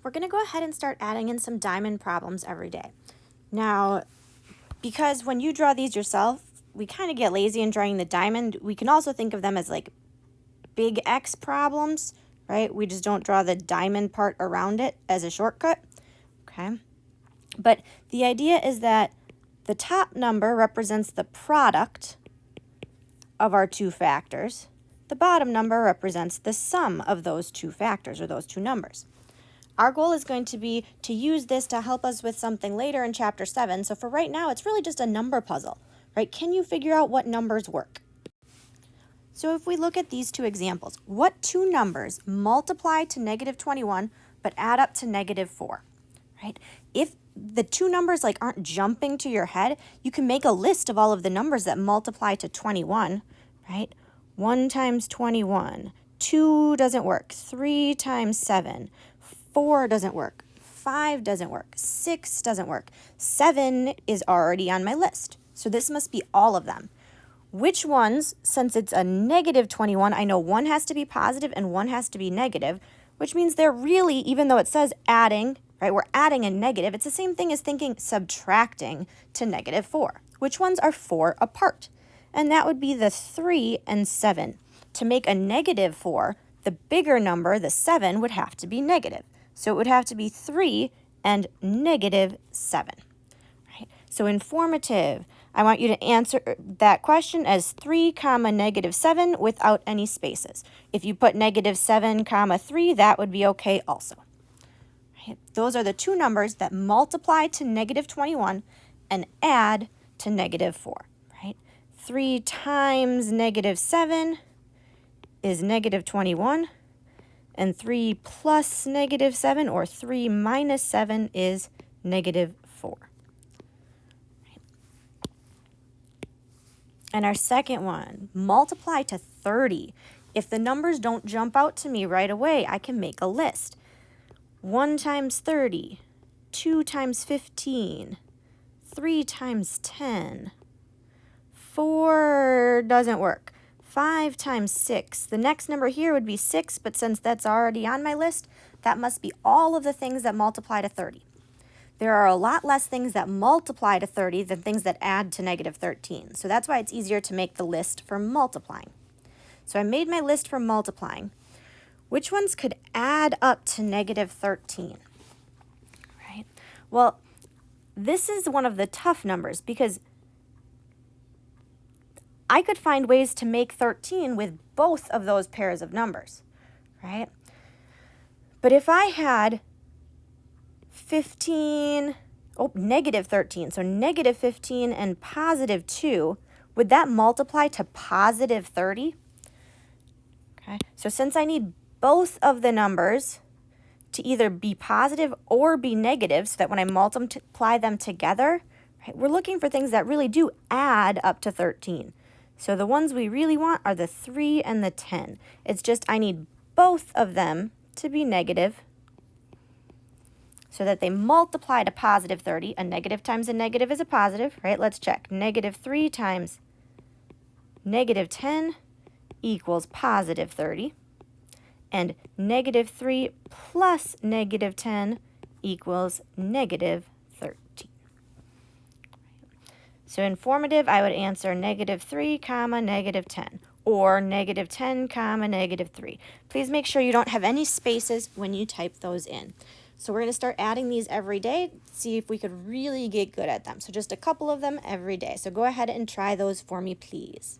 we're going to go ahead and start adding in some diamond problems every day. Now, because when you draw these yourself, we kind of get lazy in drawing the diamond. We can also think of them as like big X problems, right? We just don't draw the diamond part around it as a shortcut, okay? But the idea is that the top number represents the product of our two factors. The bottom number represents the sum of those two factors or those two numbers. Our goal is going to be to use this to help us with something later in Chapter 7. So for right now, it's really just a number puzzle, right? Can you figure out what numbers work? So if we look at these two examples, what two numbers multiply to -21 but add up to -4, right? If the two numbers aren't jumping to your head, you can make a list of all of the numbers that multiply to 21, right? 1 times 21, 2 doesn't work, 3 times 7, 4 doesn't work, 5 doesn't work, 6 doesn't work, 7 is already on my list. So this must be all of them. Which ones, since it's a -21, I know one has to be positive and one has to be negative, which means they're really, even though it says adding, right, we're adding a negative, it's the same thing as thinking subtracting to -4. Which ones are 4 apart? And that would be the 3 and 7. To make a -4, the bigger number, the 7, would have to be negative. So it would have to be 3 and -7. Right? So informative, I want you to answer that question as 3, -7 without any spaces. If you put -7, 3, that would be okay also. Right? Those are the two numbers that multiply to -21 and add to -4. Right? 3 times -7 is -21, and 3 plus -7, or 3 minus 7, is -4. And our second one, multiply to 30. If the numbers don't jump out to me right away, I can make a list. 1 times 30, 2 times 15, 3 times 10, 4 doesn't work, 5 times 6. The next number here would be 6, but since that's already on my list, that must be all of the things that multiply to 30. There are a lot less things that multiply to 30 than things that add to -13. So that's why it's easier to make the list for multiplying. So I made my list for multiplying. Which ones could add up to -13? Right? Well, this is one of the tough numbers because I could find ways to make 13 with both of those pairs of numbers, right? But if I had 15, -13, so -15 and +2, would that multiply to +30? Okay, so since I need both of the numbers to either be positive or be negative, so that when I multiply them together, right, we're looking for things that really do add up to 13. So the ones we really want are the 3 and the 10. It's just I need both of them to be negative so that they multiply to +30. A negative times a negative is a positive, right? Let's check. -3 times -10 equals +30. And -3 plus -10 equals -13. So informative, I would answer -3, -10, or -10, -3. Please make sure you don't have any spaces when you type those in. So we're going to start adding these every day, see if we could really get good at them. So just a couple of them every day. So go ahead and try those for me, please.